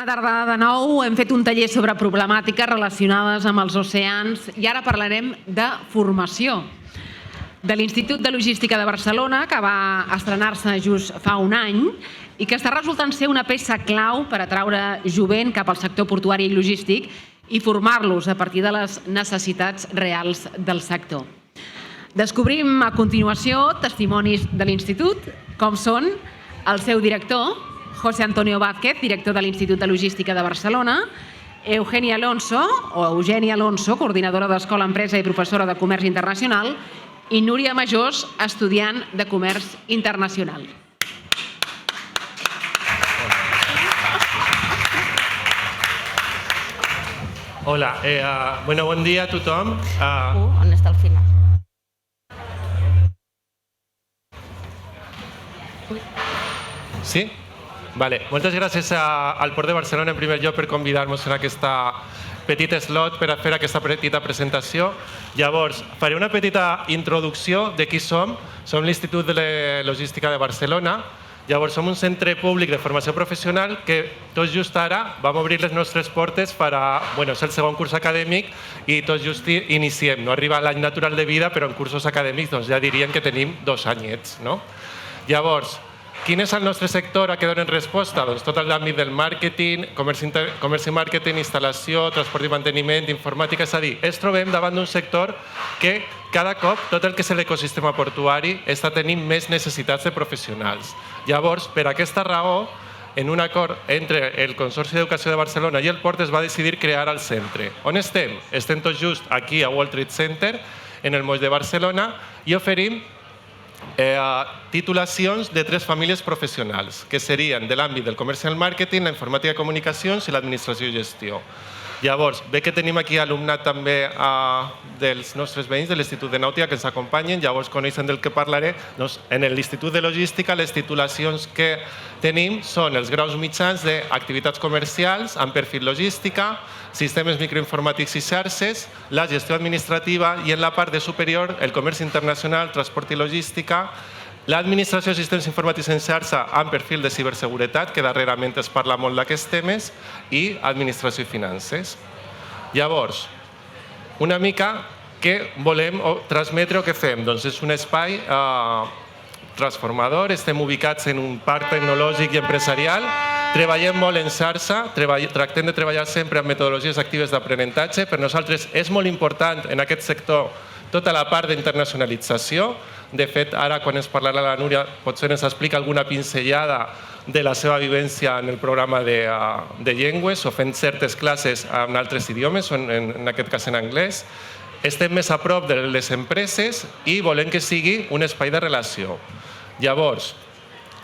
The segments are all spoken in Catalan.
Bona tarda de nou. Hem fet un taller sobre problemàtiques relacionades amb els oceans i ara parlarem de formació. De l'Institut de Logística de Barcelona, que va estrenar-se just fa un any i que està resultant ser una peça clau per atraure jovent cap al sector portuari i logístic i formar-los a partir de les necessitats reals del sector. Descobrim a continuació testimonis de l'Institut, com són el seu director, José Antonio Vázquez, director de l'Institut de Logística de Barcelona, Eugenia Alonso, coordinadora d'Escola, Empresa i professora de Comerç Internacional, i Núria Majós, estudiant de Comerç Internacional. Hola, bon dia a tothom. On està el final? Sí? Vale. Moltes gràcies al Port de Barcelona, en primer lloc, per convidar-nos en aquesta petit slot per a fer aquesta petita presentació. Llavors, faré una petita introducció de qui som. Som l'Institut de Logística de Barcelona. Llavors, som un centre públic de formació professional que tot just ara vam obrir les nostres portes per a... és el segon curs acadèmic i tot just iniciem. No arriba l'any natural de vida, però en cursos acadèmics ja diríem que tenim 2 anyets. Llavors, quin és el nostre sector a què donen resposta? Doncs tot l'àmbit del màrqueting, comerç i màrqueting, instal·lació, transport i manteniment, informàtica. És a dir, ens trobem davant d'un sector que cada cop tot el que és l'ecosistema portuari està tenint més necessitats de professionals. Llavors, per aquesta raó, en un acord entre el Consorci d'Educació de Barcelona i el Port es va decidir crear el centre. On estem? Estem tot just aquí a World Trade Center, en el moll de Barcelona, i oferim titulacions de 3 famílies professionals, que serien de l'àmbit del comerç i el màrqueting, la informàtica i comunicacions i l'administració i gestió. Llavors, bé que tenim aquí alumnat també dels nostres veïns de l'Institut de Nàutica que ens acompanyen, llavors coneixen del que parlaré. En l'Institut de Logística les titulacions que tenim són els graus mitjans d'activitats comercials amb perfil logística, sistemes microinformàtics i xarxes, la gestió administrativa i en la part de superior el comerç internacional, transport i logística, l'administració de sistemes informàtics en xarxa amb perfil de ciberseguretat, que darrerament es parla molt d'aquests temes, i administració i finances. Llavors, una mica què volem transmetre o què fem? Doncs és un espai transformador, estem ubicats en un parc tecnològic i empresarial, treballem molt en xarxa, tractem de treballar sempre amb metodologies actives d'aprenentatge. Per nosaltres és molt important en aquest sector tota la part d'internacionalització. De fet, ara quan ens parlarà la Núria potser ens explica alguna pinzellada de la seva vivència en el programa de llengües o fent certes classes en altres idiomes, en aquest cas en anglès. Estem més a prop de les empreses i volem que sigui un espai de relació. Llavors,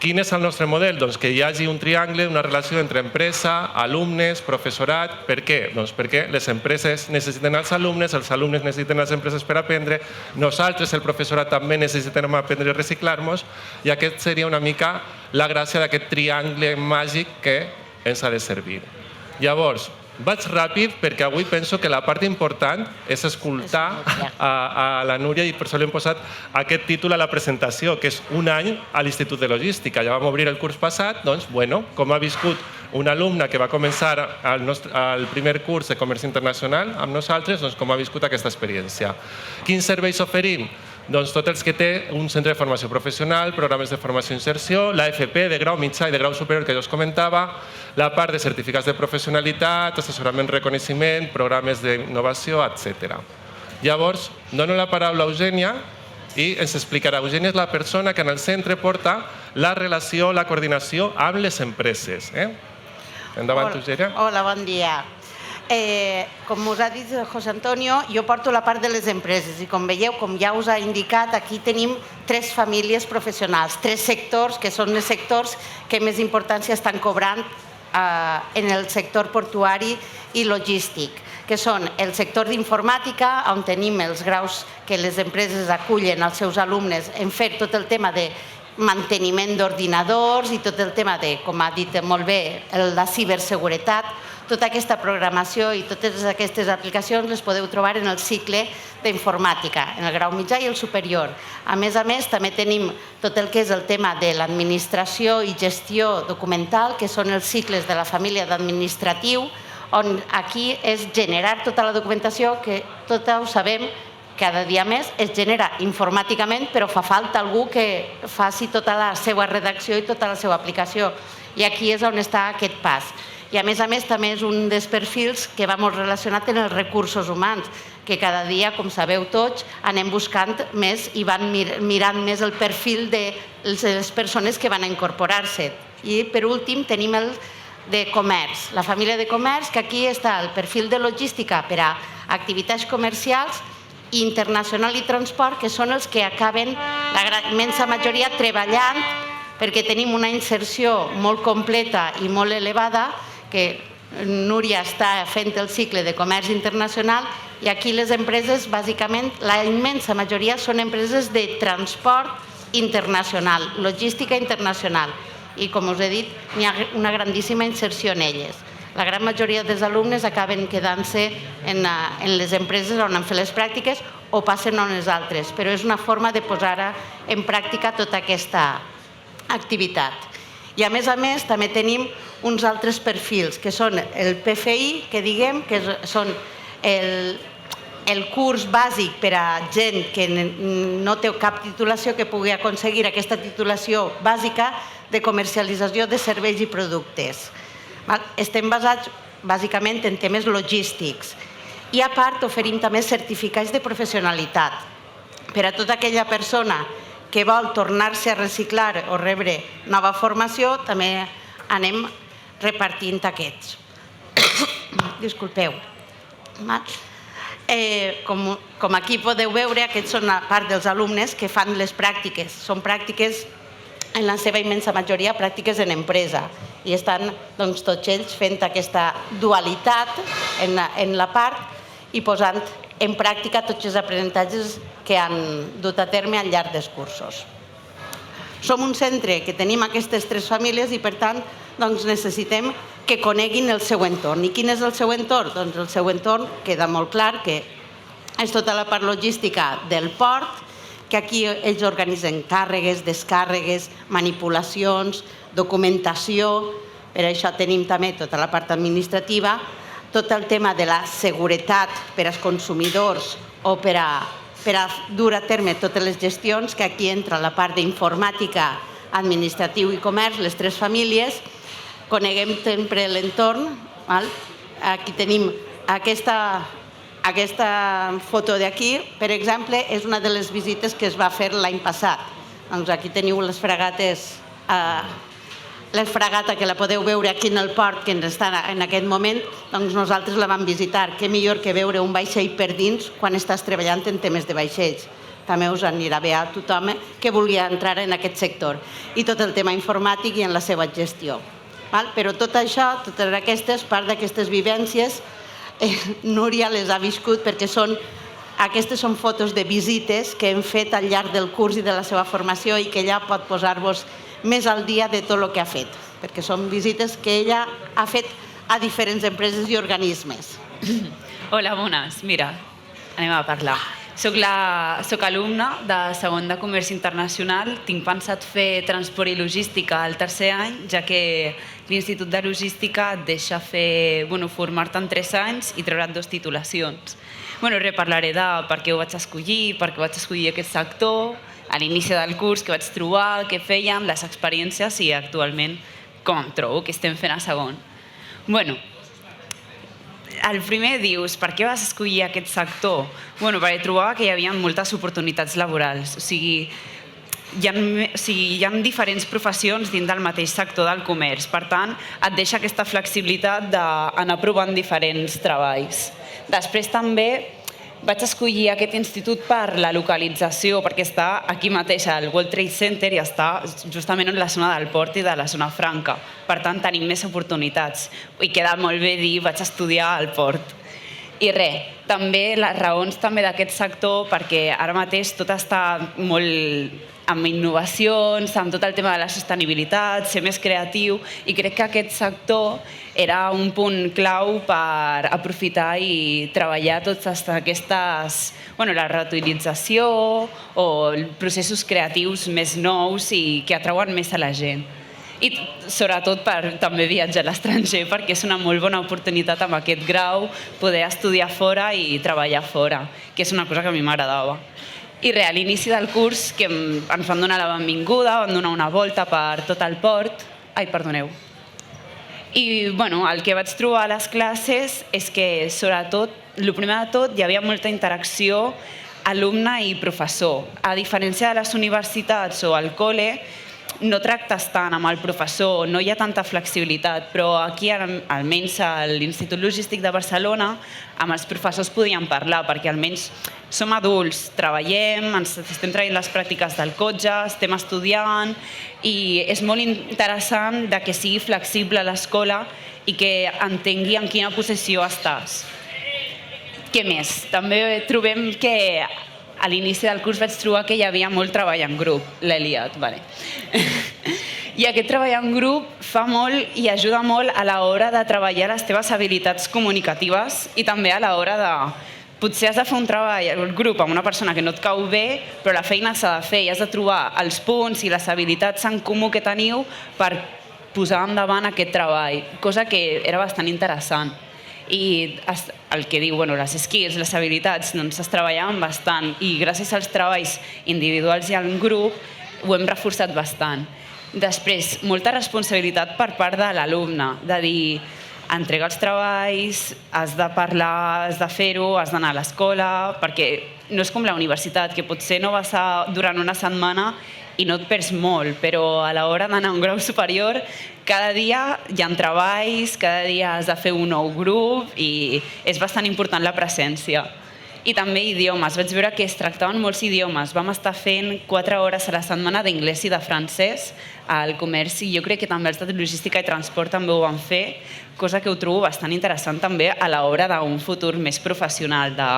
quin és el nostre model? Doncs que hi hagi un triangle, una relació entre empresa, alumnes, professorat. Per què? Doncs perquè les empreses necessiten els alumnes necessiten les empreses per aprendre, nosaltres, el professorat, també necessitem aprendre i reciclar-nos, i aquest seria una mica la gràcia d'aquest triangle màgic que ens ha de servir. Llavors, vaig ràpid perquè avui penso que la part important és escoltar a la Núria i per això li hem posat aquest títol a la presentació, que és un any a l'Institut de Logística. Ja vam obrir el curs passat, doncs, com ha viscut un alumne que va començar el primer curs de Comerç Internacional amb nosaltres, doncs com ha viscut aquesta experiència. Quins serveis oferim? Doncs tots els que té un centre de formació professional, programes de formació i inserció, l'AFP de grau mitjà i de grau superior que jo us comentava, la part de certificats de professionalitat, assessorament, reconeixement, programes d'innovació, etc. Llavors, dono la paraula a Eugènia i ens explicarà. Eugènia és la persona que en el centre porta la relació, la coordinació amb les empreses. Endavant, Eugènia. Hola, bon dia. Com us ha dit José Antonio, jo porto la part de les empreses i com veieu, com ja us ha indicat, aquí tenim 3 famílies professionals, 3 sectors que són els sectors que més importància estan cobrant en el sector portuari i logístic, que són el sector d'informàtica, on tenim els graus que les empreses acullen als seus alumnes en fer tot el tema de manteniment d'ordinadors i tot el tema de, com ha dit molt bé, la ciberseguretat. Tota aquesta programació i totes aquestes aplicacions les podeu trobar en el cicle d'informàtica, en el grau mitjà i el superior. A més, també tenim tot el que és el tema de l'administració i gestió documental, que són els cicles de la família d'administratiu, on aquí és generar tota la documentació que tots ho sabem, cada dia més es genera informàticament, però fa falta algú que faci tota la seva redacció i tota la seva aplicació. I aquí és on està aquest pas. I a més, també és un dels perfils que va molt relacionat amb els recursos humans, que cada dia, com sabeu tots, anem buscant més i van mirant més el perfil de les persones que van a incorporar-se. I per últim tenim el de comerç, la família de comerç, que aquí està el perfil de logística per a activitats comercials, internacional i transport, que són els que acaben, la immensa majoria, treballant, perquè tenim una inserció molt completa i molt elevada, que Núria està fent el cicle de comerç internacional, i aquí les empreses, bàsicament, la immensa majoria són empreses de transport internacional, logística internacional. I, com us he dit, hi ha una grandíssima inserció en elles. La gran majoria dels alumnes acaben quedant-se en les empreses on han fet les pràctiques o passen a unes altres, però és una forma de posar en pràctica tota aquesta activitat. I a més, també tenim uns altres perfils, que són el PFI, que diguem que són el curs bàsic per a gent que no té cap titulació, que pugui aconseguir aquesta titulació bàsica de comercialització de serveis i productes. Estem basats bàsicament en temes logístics i a part oferim també certificats de professionalitat per a tota aquella persona que vol tornar-se a reciclar o rebre nova formació. També anem repartint aquests. Disculpeu. Com aquí podeu veure, aquests són part dels alumnes que fan les pràctiques. Són pràctiques, en la seva immensa majoria, pràctiques en empresa. I estan tots ells fent aquesta dualitat en la part i posant en pràctica tots els aprenentatges que han dut a terme al llarg dels cursos. Som un centre que tenim aquestes tres famílies i, per tant, necessitem que coneguin el seu entorn. I quin és el seu entorn? Doncs el seu entorn queda molt clar que és tota la part logística del port, que aquí ells organitzen càrregues, descàrregues, manipulacions, documentació. Per això tenim també tota la part administrativa, tot el tema de la seguretat per als consumidors o per a dur a terme totes les gestions, que aquí entra la part d'informàtica, administratiu i comerç, les tres famílies. Coneguem sempre l'entorn. Aquí tenim aquesta foto d'aquí, per exemple, és una de les visites que es va fer l'any passat. Aquí teniu les fragates, la fragata que la podeu veure aquí en el port, que està en aquest moment, doncs nosaltres la vam visitar. Què millor que veure un vaixell per dins quan estàs treballant en temes de vaixells. També us anirà bé a tothom que vulgui entrar en aquest sector. I tot el tema informàtic i en la seva gestió. Però tot això, totes aquestes, part d'aquestes vivències, Núria les ha viscut perquè aquestes són fotos de visites que hem fet al llarg del curs i de la seva formació i que ella pot posar-vos més al dia de tot el que ha fet, perquè són visites que ella ha fet a diferents empreses i organismes. Hola, bones. Mira, anem a parlar. Soc alumna de segon de Comerç Internacional. Tinc pensat fer transport i logística al tercer any, ja que l'Institut de Logística et deixa formar-te en 3 anys i treure't 2 titulacions. Parlaré de per què ho vaig escollir, per què vaig escollir aquest sector, a l'inici del curs, què vaig trobar, què fèiem, les experiències i actualment com em trobo, què estem fent a segon. El primer dius, per què vas escollir aquest sector? Perquè trobava que hi havia moltes oportunitats laborals. O sigui, hi ha diferents professions dins del mateix sector del comerç. Per tant, et deixa aquesta flexibilitat d'anar provant diferents treballs. Després també vaig escollir aquest institut per la localització, perquè està aquí mateix al World Trade Center i està justament en la zona del port i de la zona franca. Per tant, tenim més oportunitats. I queda molt bé dir, vaig estudiar al port. I també les raons també d'aquest sector, perquè ara mateix tot està molt amb innovacions, amb tot el tema de la sostenibilitat, ser més creatiu, i crec que aquest sector era un punt clau per aprofitar i treballar totes aquestes, la reutilització o processos creatius més nous i que atrauen més a la gent. I sobretot per també viatjar a l'estranger, perquè és una molt bona oportunitat amb aquest grau poder estudiar fora i treballar fora, que és una cosa que a mi m'agradava. I a l'inici del curs, que ens van donar la benvinguda, van donar una volta per tot el port. Ai, perdoneu. I el que vaig trobar a les classes és que, sobretot, el primer de tot, hi havia molta interacció alumne i professor. A diferència de les universitats o al col·le, no tractes tant amb el professor, no hi ha tanta flexibilitat, però aquí, almenys a l'Institut Logístic de Barcelona, amb els professors podíem parlar, perquè almenys som adults, treballem, ens estem traient les pràctiques del cotxe, estem estudiant, i és molt interessant que sigui flexible l'escola i que entengui en quina posició estàs. Què més? També trobem que a l'inici del curs vaig trobar que hi havia molt treball en grup, l'he liat, vale. I aquest treball en grup fa molt i ajuda molt a l'hora de treballar les teves habilitats comunicatives i també a l'hora de... Potser has de fer un treball en grup amb una persona que no et cau bé, però la feina s'ha de fer i has de trobar els punts i les habilitats en comú que teniu per posar endavant aquest treball, cosa que era bastant interessant. I el que diu, les skills, les habilitats, es treballaven bastant i gràcies als treballs individuals i en grup ho hem reforçat bastant. Després, molta responsabilitat per part de l'alumne, de dir, entrega els treballs, has de parlar, has de fer-ho, has d'anar a l'escola, perquè no és com la universitat, que potser no vas durant una setmana i no et perds molt, però a l'hora d'anar a un grau superior, cada dia hi ha treballs, cada dia has de fer un nou grup i és bastant important la presència. I també idiomes. Vaig veure que es tractaven molts idiomes. Vam estar fent 4 hores a la setmana d'anglès i de francès al comerç i jo crec que també els de logística i transport també ho van fer, cosa que ho trobo bastant interessant també a l'hora d'un futur més professional, de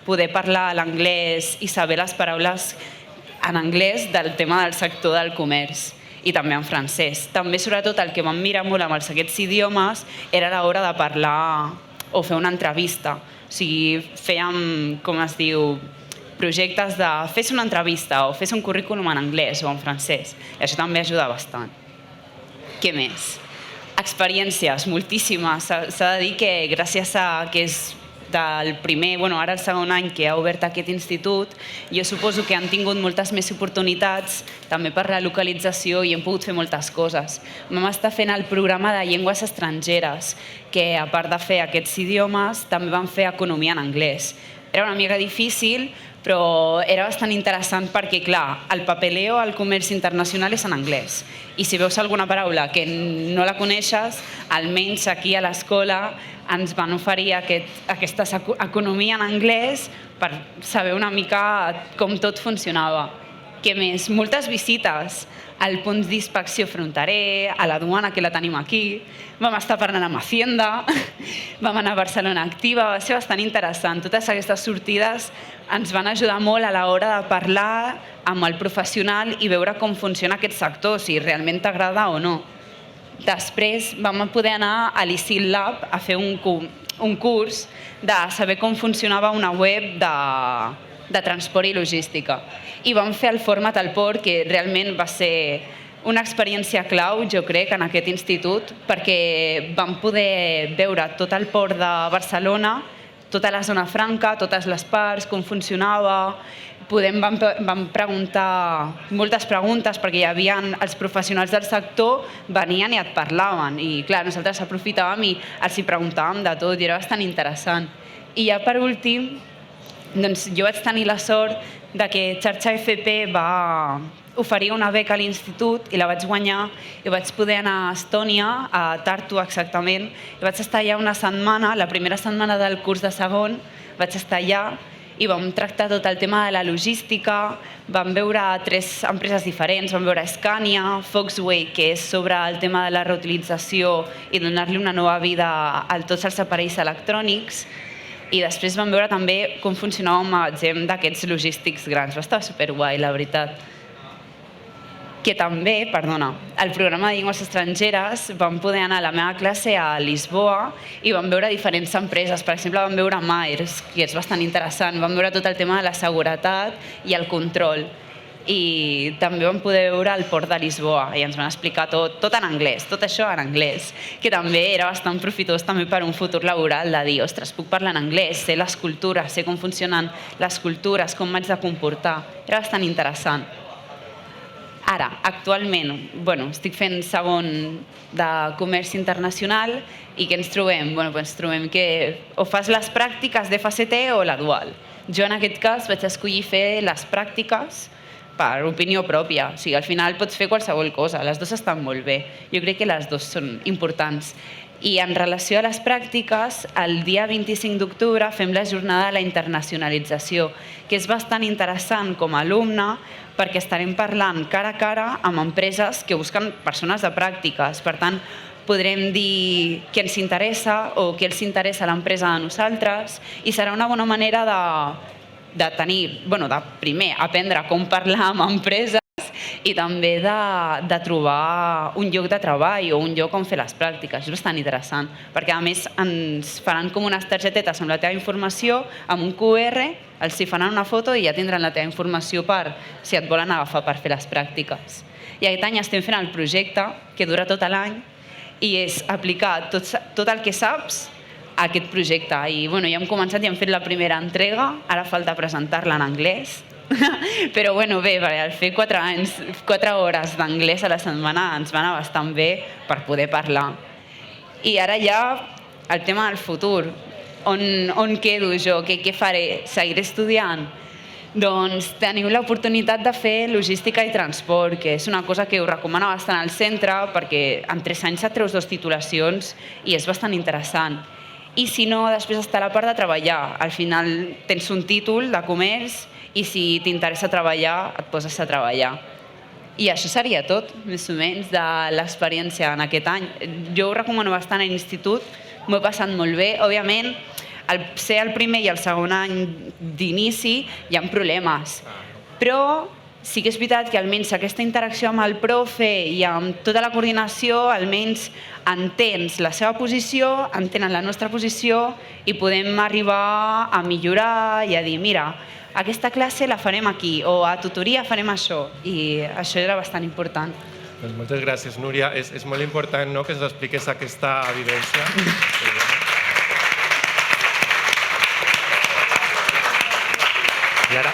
poder parlar l'anglès i saber les paraules en anglès del tema del sector del comerç i també en francès. També, sobretot, el que vam mirar molt amb aquests idiomes era a l'hora de parlar o fer una entrevista. O sigui, fèiem, com es diu, projectes de fes una entrevista o fes un currículum en anglès o en francès. I això també ajuda bastant. Què més? Experiències, moltíssimes. S'ha de dir que gràcies a que és del primer, ara el segon any que ha obert aquest institut, jo suposo que han tingut moltes més oportunitats també per la localització i hem pogut fer moltes coses. Vam estar fent el programa de llengües estrangeres, que a part de fer aquests idiomes també vam fer economia en anglès. Era una mica difícil, però era bastant interessant perquè, clar, el papeleo al comerç internacional és en anglès. I si veus alguna paraula que no la coneixes, almenys aquí a l'escola ens van oferir aquesta economia en anglès per saber una mica com tot funcionava. Què més? Moltes visites al punt d'inspecció fronterer, a la duana, que la tenim aquí. Vam estar parlant amb Hacienda, vam anar a Barcelona Activa, va ser bastant interessant. Totes aquestes sortides ens van ajudar molt a l'hora de parlar amb el professional i veure com funciona aquest sector, si realment t'agrada o no. Després vam poder anar a l'ICIL Lab a fer un curs de saber com funcionava una web de transport i logística. I vam fer el Format al Port, que realment va ser una experiència clau, jo crec, en aquest institut, perquè vam poder veure tot el port de Barcelona, tota la zona franca, totes les parts, com funcionava. Vam preguntar moltes preguntes perquè hi havia els professionals del sector, venien i et parlaven. I clar, nosaltres aprofitàvem i els hi preguntàvem de tot i era bastant interessant. I ja per últim, jo vaig tenir la sort que Xarxa FP va oferir una beca a l'institut i la vaig guanyar i vaig poder anar a Estònia, a Tartu exactament, i vaig estar allà una setmana, la primera setmana del curs de segon, vaig estar allà i vam tractar tot el tema de la logística, vam veure 3 empreses diferents, vam veure Scania, Foxway, que és sobre el tema de la reutilització i donar-li una nova vida a tots els aparells electrònics, i després vam veure també com funcionava un magatzem d'aquests logístics grans. Va estar superguai, la veritat. que també, perdona, al programa de llengües estrangeres vam poder anar a la meva classe a Lisboa i vam veure diferents empreses. Per exemple, vam veure Myers, que és bastant interessant. Vam veure tot el tema de la seguretat i el control. I també vam poder veure el port de Lisboa i ens van explicar tot en anglès, tot això en anglès, que també era bastant profitós també per un futur laboral de dir, ostres, puc parlar en anglès, sé les cultures, sé com funcionen les cultures, com m'haig de comportar. Era bastant interessant. Ara, actualment, estic fent segon de comerç internacional i què ens trobem? Ens trobem que o fas les pràctiques d'FCT o la dual. Jo en aquest cas vaig escollir fer les pràctiques per opinió pròpia. O sigui, al final pots fer qualsevol cosa, les dues estan molt bé. Jo crec que les dues són importants. I en relació a les pràctiques, el dia 25 d'octubre fem la jornada de la internacionalització, que és bastant interessant com a alumne perquè estarem parlant cara a cara amb empreses que busquen persones de pràctiques. Per tant, podrem dir què ens interessa o què els interessa a l'empresa de nosaltres i serà una bona manera de primer aprendre com parlar amb empreses i també de trobar un lloc de treball o un lloc on fer les pràctiques. És bastant interessant, perquè a més ens faran com unes targetetes amb la teva informació, amb un QR, els hi faran una foto i ja tindran la teva informació per si et volen agafar per fer les pràctiques. I aquest any estem fent el projecte, que dura tot l'any, i és aplicar tot el que saps a aquest projecte. I ja hem començat i hem fet la primera entrega, ara falta presentar-la en anglès, però bé, al fer 4 hores d'anglès a la setmana ens va anar bastant bé per poder parlar. I ara ja el tema del futur, on quedo jo, què faré? Seguiré estudiant? Doncs teniu l'oportunitat de fer logística i transport, que és una cosa que us recomano bastant al centre perquè en 3 anys et treus 2 titulacions i és bastant interessant. I si no, després està la part de treballar. Al final tens un títol de comerç i si t'interessa treballar, et poses a treballar. I això seria tot, més o menys, de l'experiència en aquest any. Jo ho recomano bastant a l'institut, m'ho he passat molt bé. Òbviament, al ser el primer i el segon any d'inici hi ha problemes, però sí que és veritat que almenys aquesta interacció amb el profe i amb tota la coordinació almenys entens la seva posició, entenen la nostra posició i podem arribar a millorar i a dir, mira, aquesta classe la farem aquí o a tutoria farem això, i això era bastant important. Doncs moltes gràcies, Núria. És molt important que ens expliqués aquesta evidència. I ara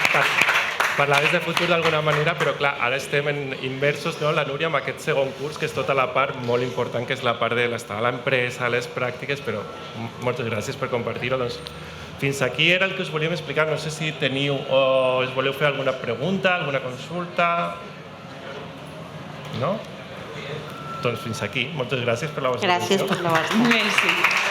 parlaves de futur d'alguna manera, però clar, ara estem immersos, la Núria, en aquest segon curs, que és tota la part molt important, que és la part de l'estar a l'empresa, les pràctiques, però moltes gràcies per compartir-ho. Doncs fins aquí era el que us volíem explicar. No sé si teniu o us voleu fer alguna pregunta, alguna consulta. No? Doncs fins aquí. Moltes gràcies per la vostra atenció. Gràcies per la vostra. Merci.